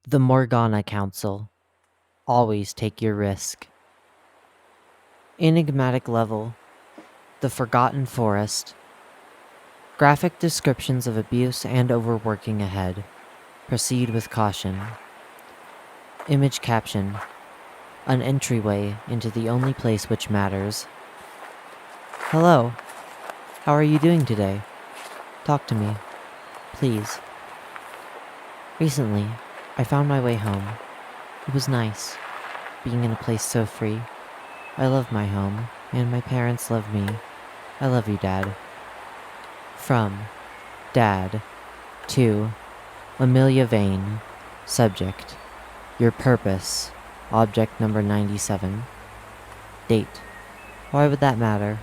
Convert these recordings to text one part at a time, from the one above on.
The Morgana Council. Always take your risk. Enigmatic level. The Forgotten Forest. Graphic descriptions of abuse and overworking ahead. Proceed with caution. Image caption. An entryway into the only place which matters. Hello. How are you doing today? Talk to me. Please. Recently, I found my way home. It was nice, being in a place so free. I love my home, and my parents love me. I love you, Dad. From Dad to Amelia Vane. Subject: Your purpose. Object number 97. Date: Why would that matter?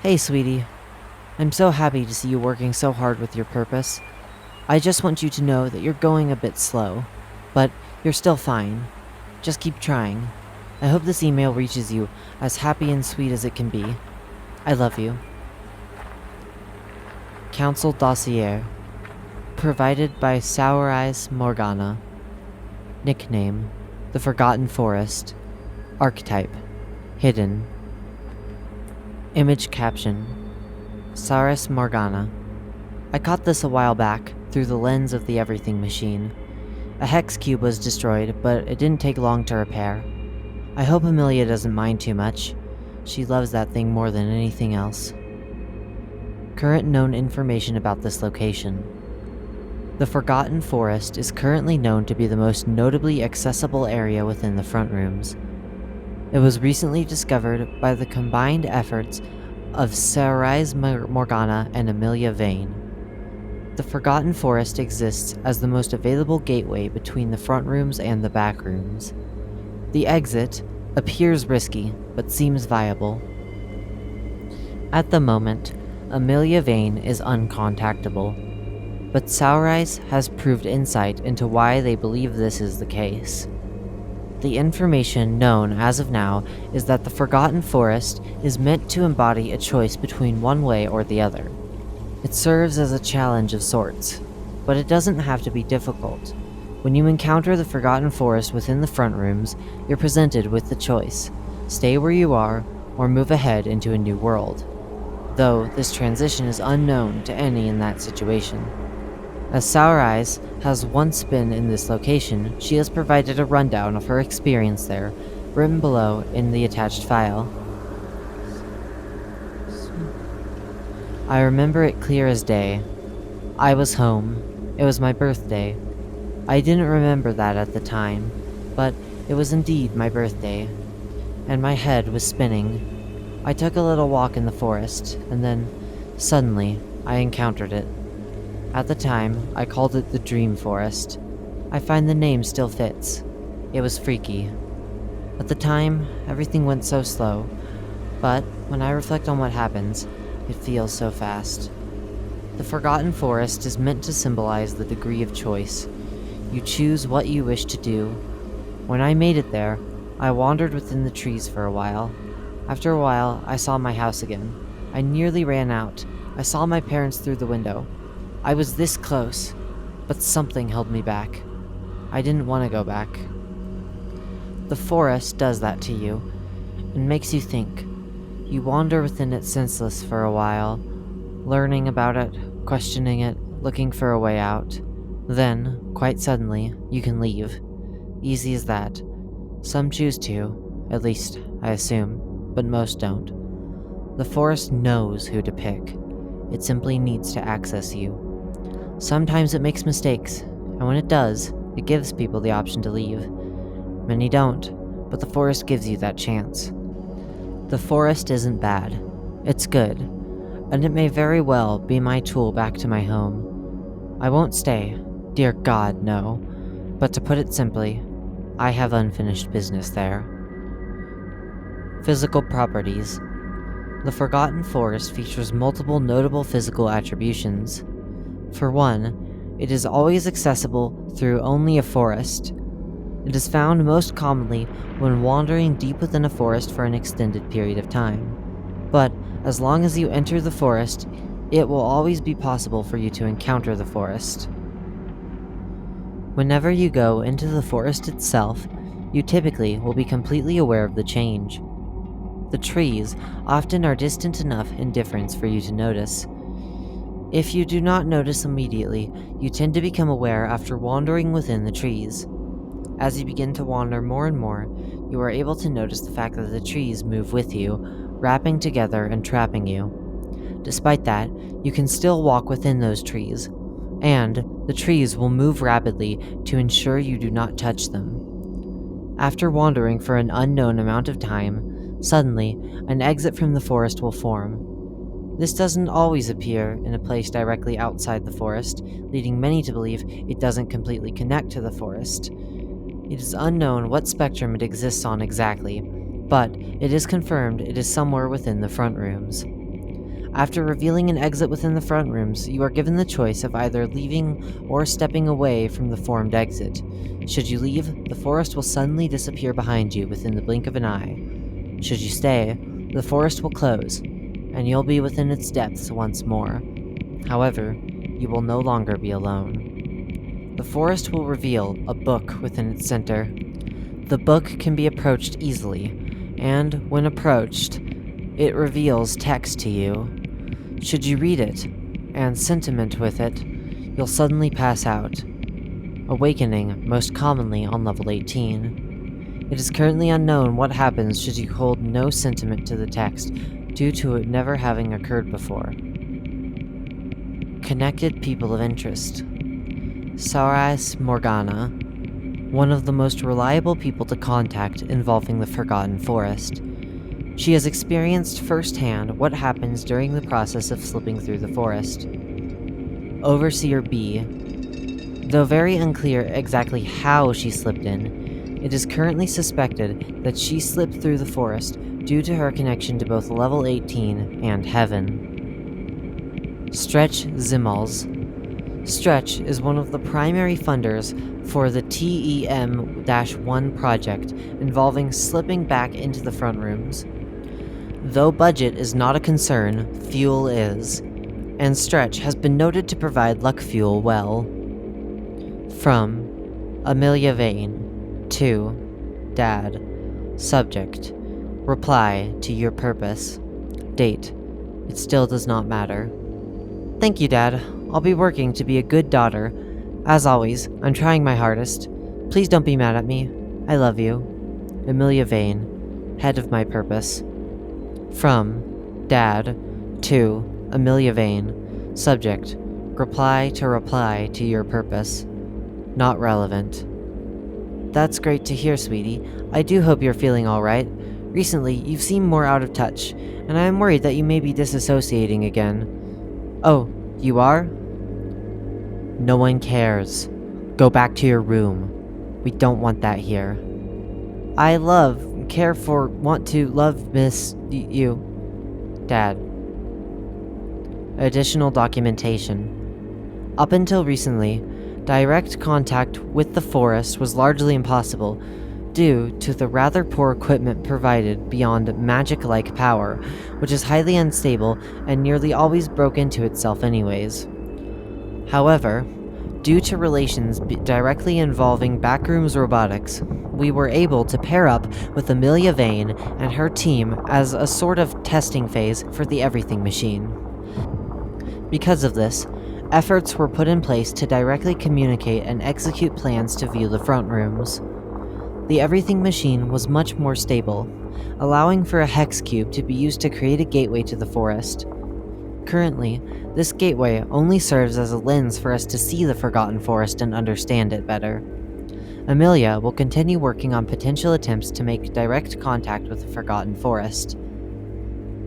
Hey, sweetie. I'm so happy to see you working so hard with your purpose. I just want you to know that you're going a bit slow, but you're still fine. Just keep trying. I hope this email reaches you as happy and sweet as it can be. I love you. Council Dossier. Provided by YellowISlol Morgana. Nickname: The Forgotten Forest. Archetype: Hidden. Image caption: YellowISlol Morgana. I caught this a while back through the lens of the everything machine. A hex cube was destroyed, but it didn't take long to repair. I hope Amelia doesn't mind too much. She loves that thing more than anything else. Current known information about this location. The Forgotten Forest is currently known to be the most notably accessible area within the front rooms. It was recently discovered by the combined efforts of YellowISlol Morgana and Amelia Vane. The Forgotten Forest exists as the most available gateway between the front rooms and the back rooms. The exit appears risky, but seems viable. At the moment, Amelia Vane is uncontactable, but YellowISlol has proved insight into why they believe this is the case. The information known as of now is that the Forgotten Forest is meant to embody a choice between one way or the other. It serves as a challenge of sorts, but it doesn't have to be difficult. When you encounter the Forgotten Forest within the front rooms, you're presented with the choice: stay where you are, or move ahead into a new world. Though this transition is unknown to any in that situation. As YellowISlol has once been in this location, she has provided a rundown of her experience there, written below in the attached file. I remember it clear as day. I was home. It was my birthday. I didn't remember that at the time, but it was indeed my birthday, and my head was spinning. I took a little walk in the forest, and then, suddenly, I encountered it. At the time, I called it the Dream Forest. I find the name still fits. It was freaky. At the time, everything went so slow, but when I reflect on what happens, it feels so fast. The Forgotten Forest is meant to symbolize the degree of choice. You choose what you wish to do. When I made it there, I wandered within the trees for a while. After a while, I saw my house again. I nearly ran out. I saw my parents through the window. I was this close, but something held me back. I didn't want to go back. The forest does that to you, and makes you think. You wander within it senseless for a while, learning about it, questioning it, looking for a way out. Then, quite suddenly, you can leave. Easy as that. Some choose to, at least, I assume, but most don't. The forest knows who to pick. It simply needs to access you. Sometimes it makes mistakes, and when it does, it gives people the option to leave. Many don't, but the forest gives you that chance. The forest isn't bad. It's good, and it may very well be my tool back to my home. I won't stay. Dear God, no. But to put it simply, I have unfinished business there. Physical properties. The Forgotten Forest features multiple notable physical attributions. For one, it is always accessible through only a forest. It is found most commonly when wandering deep within a forest for an extended period of time. But as long as you enter the forest, it will always be possible for you to encounter the forest. Whenever you go into the forest itself, you typically will be completely aware of the change. The trees often are distant enough in difference for you to notice. If you do not notice immediately, you tend to become aware after wandering within the trees. As you begin to wander more and more, you are able to notice the fact that the trees move with you, wrapping together and trapping you. Despite that, you can still walk within those trees, and the trees will move rapidly to ensure you do not touch them. After wandering for an unknown amount of time, suddenly, an exit from the forest will form. This doesn't always appear in a place directly outside the forest, leading many to believe it doesn't completely connect to the forest. It is unknown what spectrum it exists on exactly, but it is confirmed it is somewhere within the front rooms. After revealing an exit within the front rooms, you are given the choice of either leaving or stepping away from the formed exit. Should you leave, the forest will suddenly disappear behind you within the blink of an eye. Should you stay, the forest will close, and you'll be within its depths once more. However, you will no longer be alone. The forest will reveal a book within its center. The book can be approached easily, and when approached, it reveals text to you. Should you read it, and sentiment with it, you'll suddenly pass out, awakening most commonly on level 18. It is currently unknown what happens should you hold no sentiment to the text, due to it never having occurred before. Connected people of interest. Sarais Morgana, one of the most reliable people to contact involving the Forgotten Forest. She has experienced firsthand what happens during the process of slipping through the forest. Overseer B. Though very unclear exactly how she slipped in, it is currently suspected that she slipped through the forest due to her connection to both level 18 and heaven. Stretch Zimmals. Stretch is one of the primary funders for the TEM-1 project involving slipping back into the front rooms. Though budget is not a concern, fuel is, and Stretch has been noted to provide luck fuel well. From Amelia Vane to Dad. Subject: reply to your purpose. Date: it still does not matter. Thank you, Dad. I'll be working to be a good daughter. As always, I'm trying my hardest. Please don't be mad at me. I love you. Amelia Vane, head of my purpose. From Dad to Amelia Vane. Subject: reply to your purpose. Not relevant. That's great to hear, sweetie. I do hope you're feeling alright. Recently, you've seemed more out of touch, and I am worried that you may be disassociating again. Oh, you are? No one cares. Go back to your room. We don't want that here. I want to love miss you. Dad. Additional documentation. Up until recently, direct contact with the forest was largely impossible due to the rather poor equipment provided beyond magic-like power, which is highly unstable and nearly always broke into itself anyways. However, due to relations directly involving Backrooms robotics, we were able to pair up with Amelia Vane and her team as a sort of testing phase for the Everything Machine. Because of this, efforts were put in place to directly communicate and execute plans to view the front rooms. The Everything Machine was much more stable, allowing for a hex cube to be used to create a gateway to the forest. Currently, this gateway only serves as a lens for us to see the Forgotten Forest and understand it better. Amelia will continue working on potential attempts to make direct contact with the Forgotten Forest.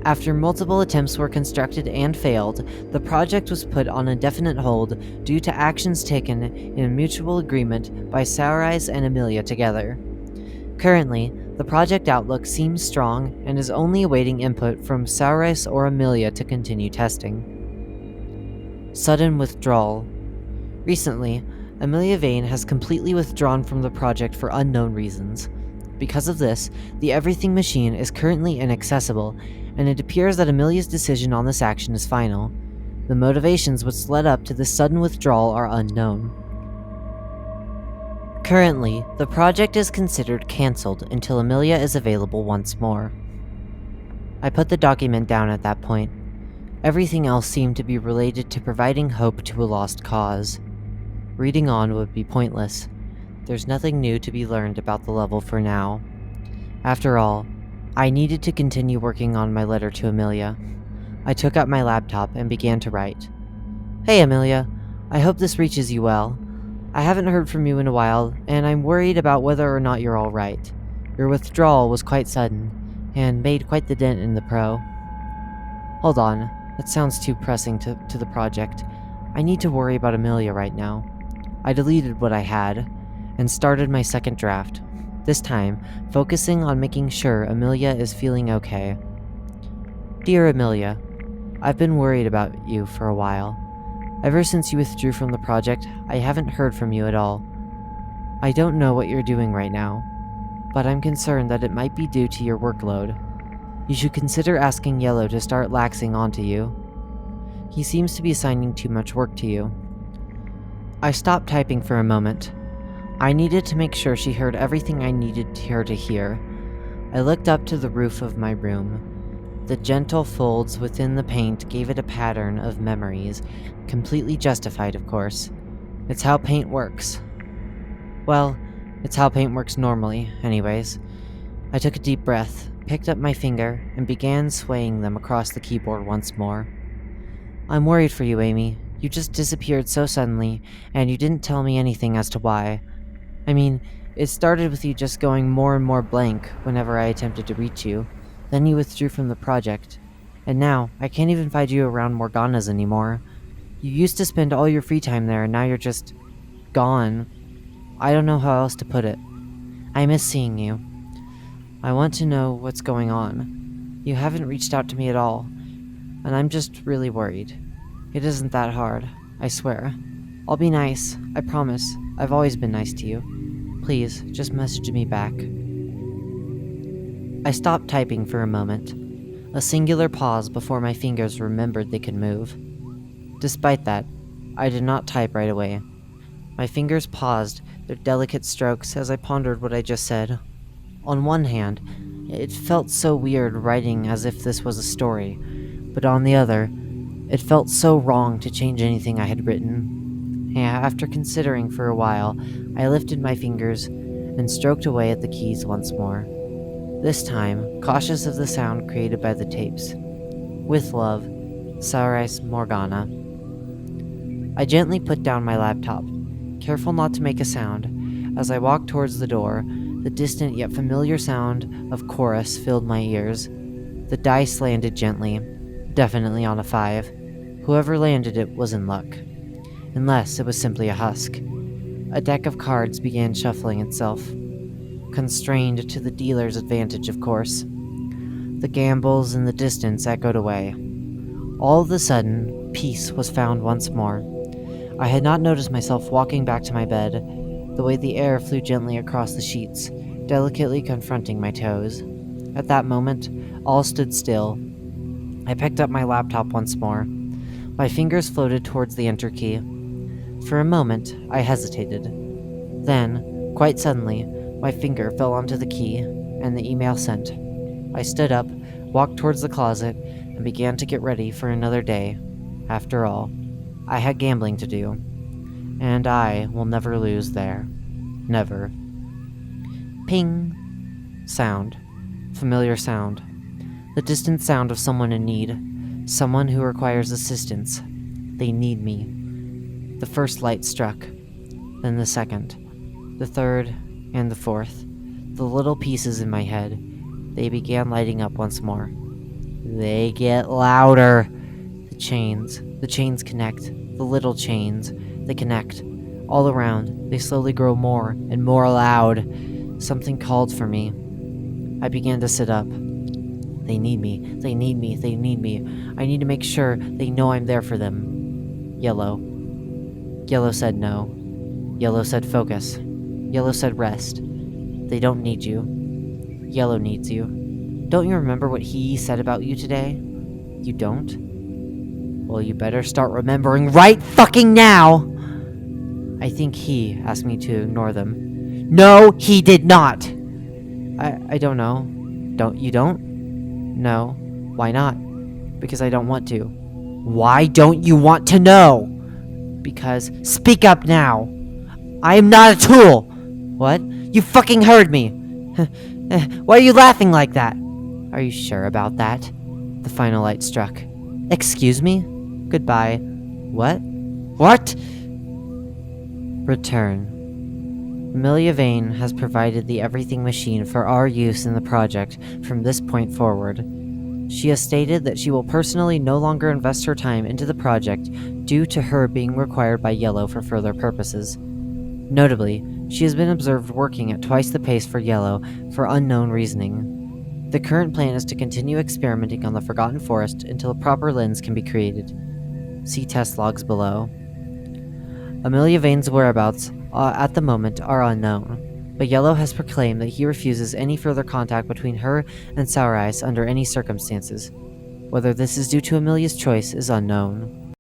After multiple attempts were constructed and failed, the project was put on indefinite hold due to actions taken in mutual agreement by Sarais and Amelia together. Currently, the project outlook seems strong and is only awaiting input from Sarais or Amelia to continue testing. Sudden withdrawal. Recently, Amelia Vane has completely withdrawn from the project for unknown reasons. Because of this, the Everything Machine is currently inaccessible, and it appears that Amelia's decision on this action is final. The motivations which led up to this sudden withdrawal are unknown. Currently, the project is considered cancelled until Amelia is available once more. I put the document down at that point. Everything else seemed to be related to providing hope to a lost cause. Reading on would be pointless. There's nothing new to be learned about the level for now. After all, I needed to continue working on my letter to Amelia. I took out my laptop and began to write. Hey Amelia, I hope this reaches you well. I haven't heard from you in a while, and I'm worried about whether or not you're alright. Your withdrawal was quite sudden, and made quite the dent in the pro. Hold on, that sounds too pressing to the project. I need to worry about Amelia right now. I deleted what I had, and started my second draft, this time focusing on making sure Amelia is feeling okay. Dear Amelia, I've been worried about you for a while. Ever since you withdrew from the project, I haven't heard from you at all. I don't know what you're doing right now, but I'm concerned that it might be due to your workload. You should consider asking Yellow to start laxing onto you. He seems to be assigning too much work to you. I stopped typing for a moment. I needed to make sure she heard everything I needed her to hear. I looked up to the roof of my room. The gentle folds within the paint gave it a pattern of memories, completely justified, of course. It's how paint works. Well, it's how paint works normally, anyways. I took a deep breath, picked up my finger, and began swaying them across the keyboard once more. I'm worried for you, Amy. You just disappeared so suddenly, and you didn't tell me anything as to why. I mean, it started with you just going more and more blank whenever I attempted to reach you. Then you withdrew from the project. And now, I can't even find you around Morgana's anymore. You used to spend all your free time there, and now you're just gone. I don't know how else to put it. I miss seeing you. I want to know what's going on. You haven't reached out to me at all, and I'm just really worried. It isn't that hard, I swear. I'll be nice, I promise. I've always been nice to you. Please, just message me back. I stopped typing for a moment, a singular pause before my fingers remembered they could move. Despite that, I did not type right away. My fingers paused their delicate strokes as I pondered what I just said. On one hand, it felt so weird writing as if this was a story, but on the other, it felt so wrong to change anything I had written. After considering for a while, I lifted my fingers and stroked away at the keys once more. This time, cautious of the sound created by the tapes. With love, Sarais Morgana. I gently put down my laptop, careful not to make a sound. As I walked towards the door, the distant yet familiar sound of chorus filled my ears. The dice landed gently, definitely on a 5. Whoever landed it was in luck. Unless it was simply a husk. A deck of cards began shuffling itself. Constrained to the dealer's advantage, of course. The gambles in the distance echoed away. All of a sudden, peace was found once more. I had not noticed myself walking back to my bed, the way the air flew gently across the sheets, delicately confronting my toes. At that moment, all stood still. I picked up my laptop once more. My fingers floated towards the enter key. For a moment, I hesitated. Then, quite suddenly, my finger fell onto the key, and the email sent. I stood up, walked towards the closet, and began to get ready for another day. After all, I had gambling to do, and I will never lose there. Never. Ping. Sound. Familiar sound. The distant sound of someone in need. Someone who requires assistance. They need me. The first light struck. Then the second. The third. And the fourth. The little pieces in my head. They began lighting up once more. They get louder. The chains connect. The little chains. They connect. All around, they slowly grow more and more loud. Something called for me. I began to sit up. They need me. They need me. They need me. I need to make sure they know I'm there for them. Yellow. Yellow said no. Yellow said focus. Yellow said rest. They don't need you. Yellow needs you. Don't you remember what he said about you today? You don't? Well, you better start remembering right fucking now! I think he asked me to ignore them. No, he did not! I don't know. Don't? No. Why not? Because I don't want to. Why don't you want to know? Because, speak up now! I am not a tool! What? You fucking heard me! Why are you laughing like that? Are you sure about that? The final light struck. Excuse me? Goodbye. What? What? Return. Amelia Vane has provided the everything machine for our use in the project from this point forward. She has stated that she will personally no longer invest her time into the project due to her being required by Yellow for further purposes. Notably, she has been observed working at twice the pace for Yellow for unknown reasoning. The current plan is to continue experimenting on the Forgotten Forest until a proper lens can be created. See test logs below. Amelia Vane's whereabouts at the moment are unknown, but Yellow has proclaimed that he refuses any further contact between her and Sour Eyes under any circumstances. Whether this is due to Amelia's choice is unknown.